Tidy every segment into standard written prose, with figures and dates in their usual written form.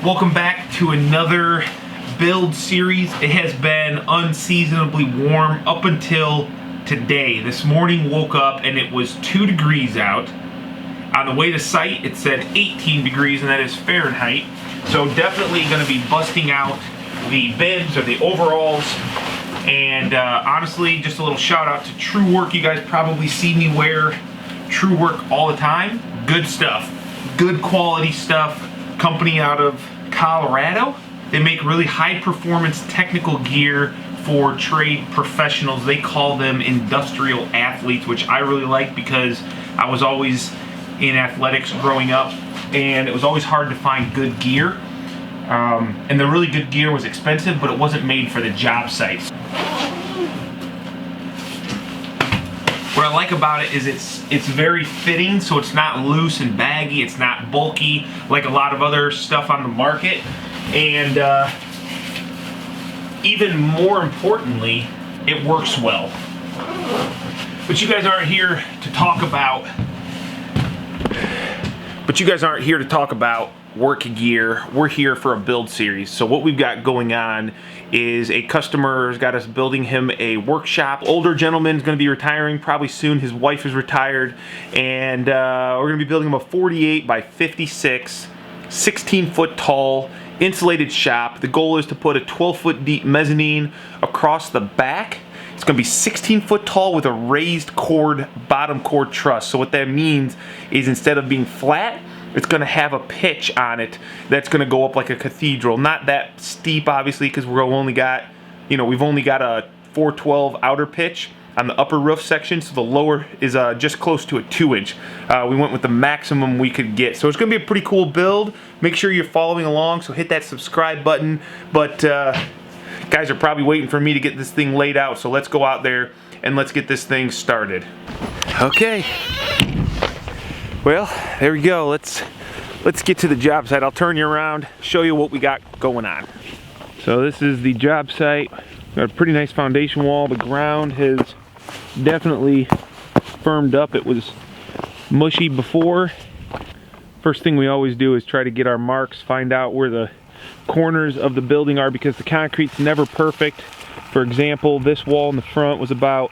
Welcome back to another build series. It has been unseasonably warm up until today. This morning woke up and it was 2 degrees out. On the way to site it said 18 degrees, and that is Fahrenheit. So definitely going to be busting out the bibs or the overalls. And honestly, just a little shout out to True Work. You guys probably see me wear True Work all the time. Good stuff, good quality stuff. Company out of Colorado. They make really high performance technical gear for trade professionals. They call them industrial athletes, which I really like because I was always in athletics growing up and it was always hard to find good gear. And the really good gear was expensive, but it wasn't made for the job sites. What I like about it is it's very fitting, so it's not loose and baggy, it's not bulky like a lot of other stuff on the market. And even more importantly, it works well. But you guys aren't here to talk about work gear. We're here for a build series. So what we've got going on is a customer's got us building him a workshop. Older gentleman's going to be retiring probably soon. His wife is retired, and we're going to be building him a 48 by 56, 16-foot tall insulated shop. The goal is to put a 12-foot deep mezzanine across the back. It's going to be 16-foot tall with a raised chord, bottom chord truss. So what that means is instead of being flat, it's going to have a pitch on it that's going to go up like a cathedral. Not that steep, obviously, because we've only got a 412 outer pitch on the upper roof section, so the lower is just close to a 2-inch. We went with the maximum we could get. So it's going to be a pretty cool build. Make sure you're following along, so hit that subscribe button. But guys are probably waiting for me to get this thing laid out, so let's go out there and let's get this thing started. Okay. Well, there we go. Let's get to the job site. I'll turn you around, show you what we got going on. So this is the job site. Got a pretty nice foundation wall. The ground has definitely firmed up. It was mushy before. First thing we always do is try to get our marks, find out where the corners of the building are, because the concrete's never perfect. For example, this wall in the front was about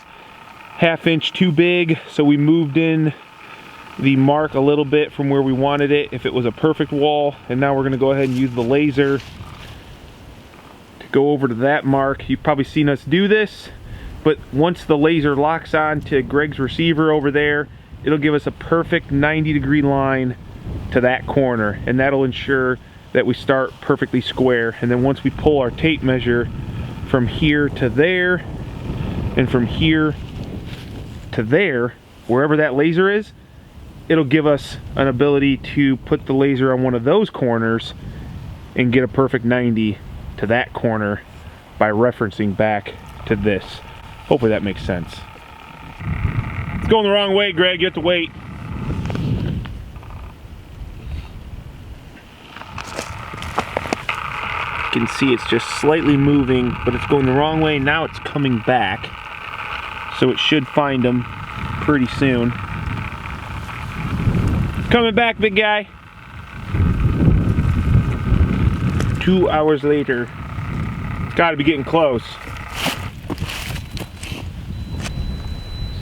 1/2 inch too big, so we moved in the mark a little bit from where we wanted it if it was a perfect wall, and now we're going to go ahead and use the laser to go over to that mark. You've probably seen us do this, but once the laser locks on to Greg's receiver over there, it'll give us a perfect 90-degree line to that corner, and that'll ensure that we start perfectly square. And then once we pull our tape measure from here to there and from here to there, wherever that laser is, it'll give us an ability to put the laser on one of those corners and get a perfect 90 to that corner by referencing back to this. Hopefully that makes sense. It's going the wrong way, Greg. You have to wait. You can see it's just slightly moving, but it's going the wrong way. Now it's coming back, so it should find them pretty soon. Coming back, big guy. 2 hours later. It's got to be getting close.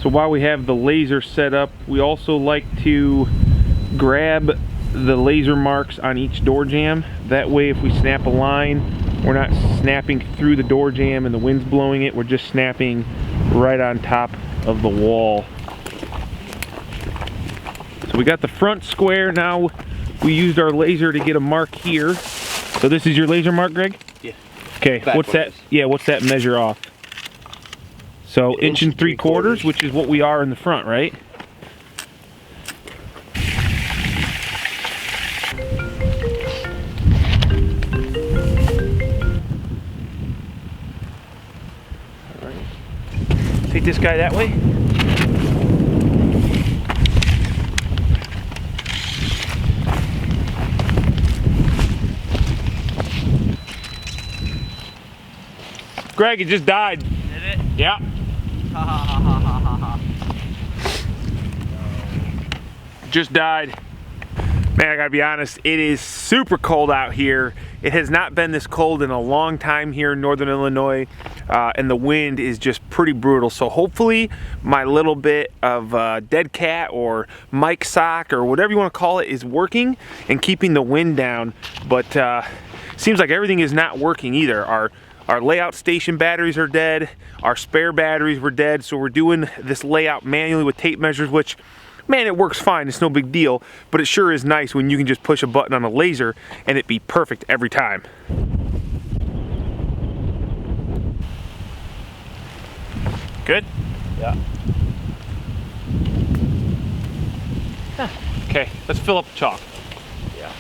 So while we have the laser set up, we also like to grab the laser marks on each door jamb. That way, if we snap a line, we're not snapping through the door jamb and the wind's blowing it. We're just snapping right on top of the wall. So we got the front square. Now we used our laser to get a mark here. So this is your laser mark, Greg? Yeah. Okay, what's that? Yeah, what's that measure off? So 1 3/4 inches, which is what we are in the front, right? All right. Take this guy that way. Greg, it just died. Did it? Yeah. Just died. Man, I gotta be honest, it is super cold out here. It has not been this cold in a long time here in Northern Illinois, and the wind is just pretty brutal. So hopefully my little bit of dead cat or mic sock or whatever you want to call it is working and keeping the wind down. But seems like everything is not working either. Our layout station batteries are dead. Our spare batteries were dead. So we're doing this layout manually with tape measures, which, man, it works fine, it's no big deal, but it sure is nice when you can just push a button on a laser and it be perfect every time. Good? Yeah. Okay, let's fill up the chalk. Yeah.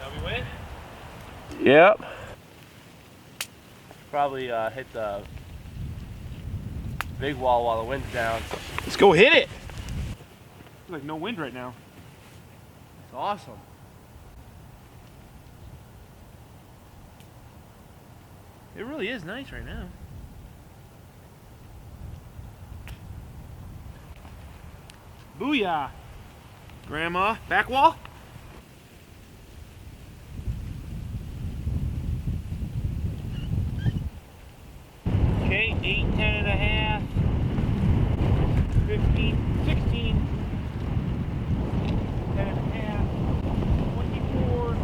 Now we win? Yep. Probably hit the big wall while the wind's down. Let's go hit it! There's like no wind right now. It's awesome. It really is nice right now. Booyah! Grandma, back wall? Okay, 8, 10 and a half, 15, 16, 10 and a half, 24,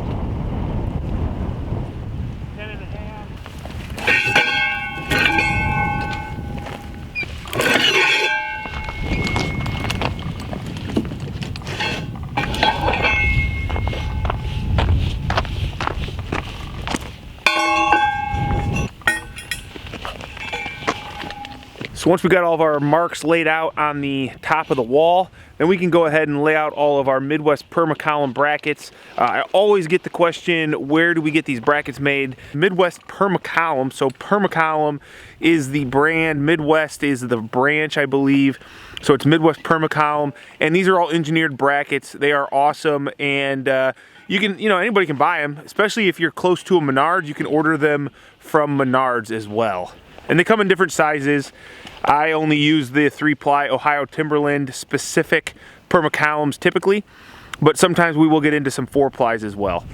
10 and a half. So once we got all of our marks laid out on the top of the wall, then we can go ahead and lay out all of our Midwest permacolumn brackets. I always get the question, where do we get these brackets made? Midwest Permacolumn, so Permacolumn is the brand, Midwest is the branch, I believe. So it's Midwest Permacolumn, and these are all engineered brackets. They are awesome, and you can, anybody can buy them, especially if you're close to a Menards. You can order them from Menards as well. And they come in different sizes. I only use the 3-ply Ohio Timberland specific permacolumns typically, but sometimes we will get into some 4-plies as well.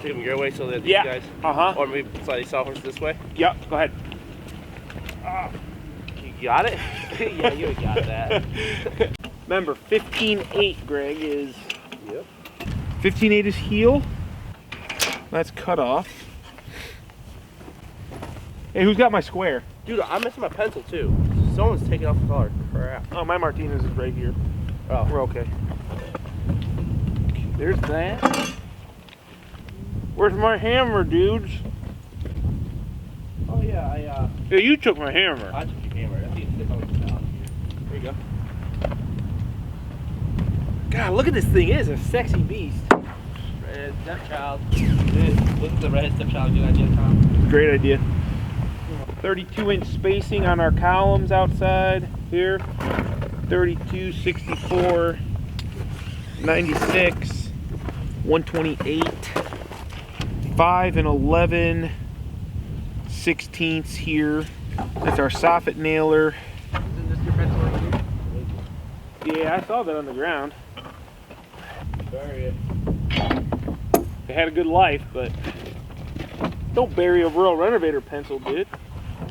Take them your way so that Yeah. you guys, Uh-huh. or maybe slightly southwards this way. Yep, go ahead. You got it? Yeah, you got that. Remember, 15/8, Greg, is... Yep. 15/8 is heel. That's cut off. Hey, who's got my square? Dude, I'm missing my pencil too. Someone's taking off the color. Crap. Oh, my Martinez is right here. Oh. We're okay. There's that. Where's my hammer, dudes? Oh yeah, Yeah, you took my hammer. I took your camera. I think it's on the top here. There you go. God, look at this thing. It is a sexy beast. Red stepchild. Look at the red stepchild. Good idea, Tom. Great idea. 32-inch spacing on our columns outside here. 32, 64, 96, 128, 5 and 11 sixteenths here. That's our soffit nailer. Isn't this your pencil right here? Yeah, I saw that on the ground. Bury it. It had a good life, but don't bury a rural renovator pencil, dude.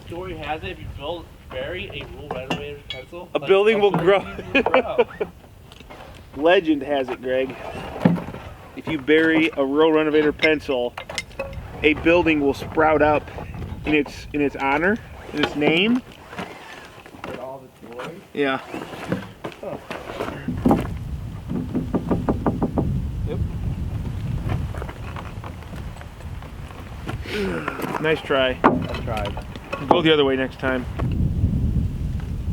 Story has it, if you bury a rule renovator's pencil, A building will grow. will grow. Legend has it, Greg. If you bury a rural renovator pencil, a building will sprout up in its honor, in its name. For all the glory. Yeah. Huh. Yep. Nice try. I tried. Go the other way next time.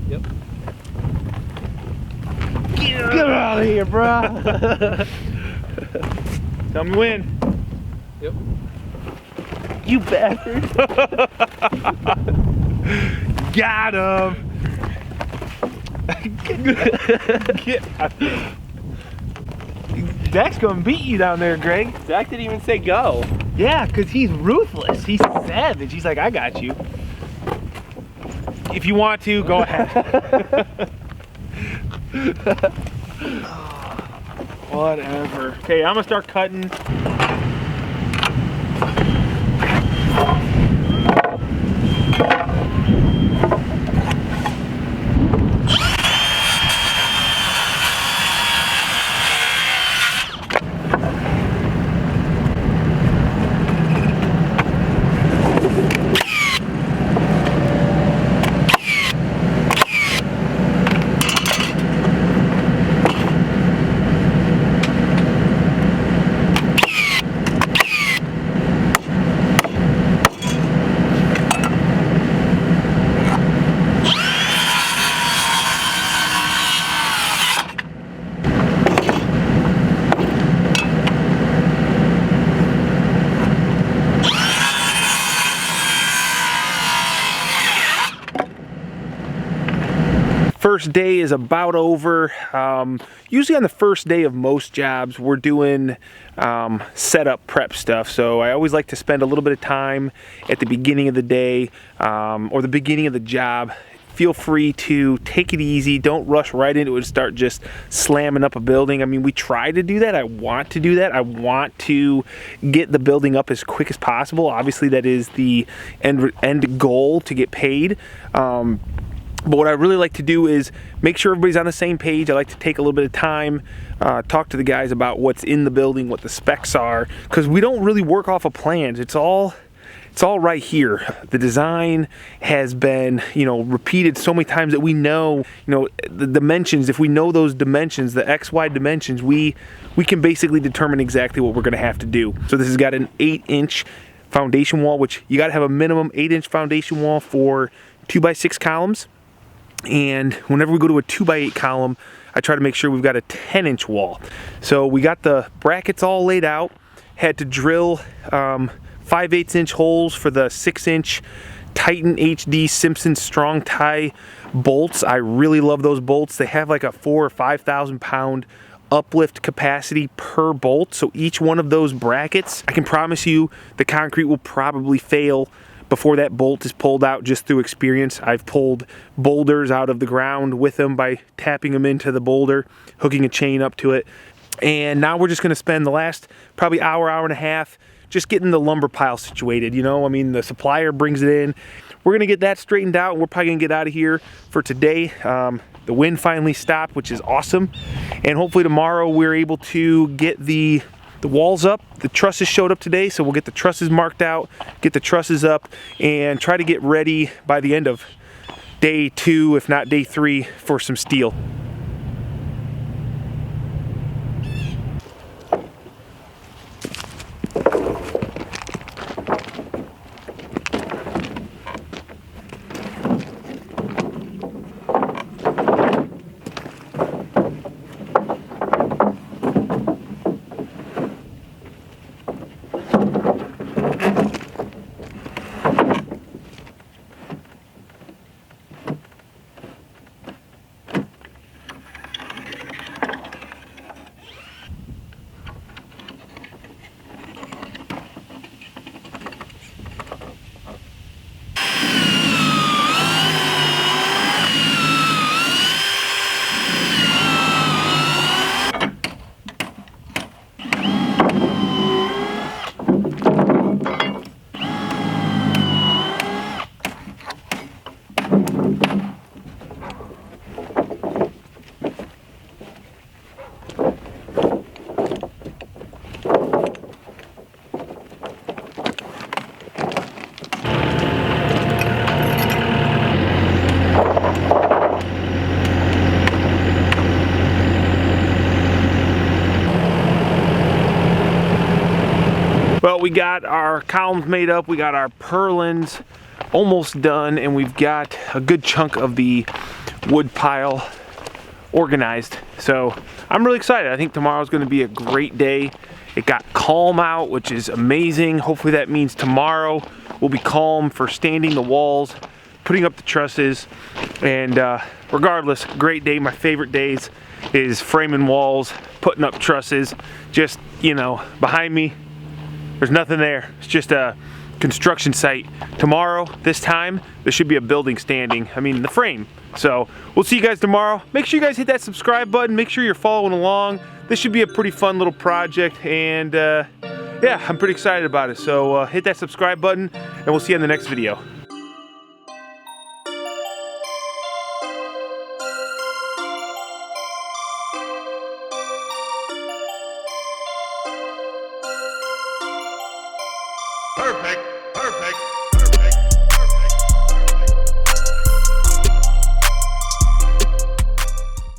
Yep. Get out of here, bro. Tell me when. Yep. You bastard. Got him. Get out. Zach's gonna beat you down there, Greg. Zach didn't even say go. Yeah, because he's ruthless. He's savage. He's like, I got you. If you want to, go ahead. Whatever. Okay, I'm gonna start cutting. First day is about over. Usually on the first day of most jobs, we're doing setup prep stuff. So I always like to spend a little bit of time at the beginning of the day or the beginning of the job. Feel free to take it easy. Don't rush right into it and start just slamming up a building. I mean, we try to do that. I want to do that. I want to get the building up as quick as possible. Obviously, that is the end goal, to get paid. But what I really like to do is make sure everybody's on the same page. I like to take a little bit of time, talk to the guys about what's in the building, what the specs are, because we don't really work off of plans. It's all right here. The design has been, repeated so many times that we know, the dimensions. If we know those dimensions, the XY dimensions, we can basically determine exactly what we're going to have to do. So this has got an 8-inch foundation wall, which you got to have a minimum 8-inch foundation wall for 2x6 columns. And whenever we go to a 2x8 column, I try to make sure we've got a 10-inch wall. So we got the brackets all laid out. Had to drill 5/8" holes for the 6-inch Titan HD Simpson strong tie bolts. I really love those bolts. They have like a 4,000 or 5,000 pound uplift capacity per bolt. So each one of those brackets, I can promise you the concrete will probably fail before that bolt is pulled out, just through experience. I've pulled boulders out of the ground with them by tapping them into the boulder, hooking a chain up to it. And now we're just gonna spend the last probably hour and a half just getting the lumber pile situated. I mean, the supplier brings it in. We're gonna get that straightened out, and we're probably gonna get out of here for today. The wind finally stopped, which is awesome. And hopefully tomorrow we're able to get the the walls up. The trusses showed up today, so we'll get the trusses marked out, get the trusses up, and try to get ready by the end of day 2, if not day 3, for some steel. Well, we got our columns made up, we got our purlins almost done, and we've got a good chunk of the wood pile organized. So I'm really excited. I think tomorrow's going to be a great day. It got calm out, which is amazing. Hopefully that means tomorrow will be calm for standing the walls, putting up the trusses, and regardless, great day. My favorite days is framing walls, putting up trusses. Just, you know, behind me, there's nothing there. It's just a construction site. Tomorrow, this time, there should be a building standing. I mean, the frame. So we'll see you guys tomorrow. Make sure you guys hit that subscribe button. Make sure you're following along. This should be a pretty fun little project, and yeah, I'm pretty excited about it. So hit that subscribe button, and we'll see you in the next video. Perfect, perfect.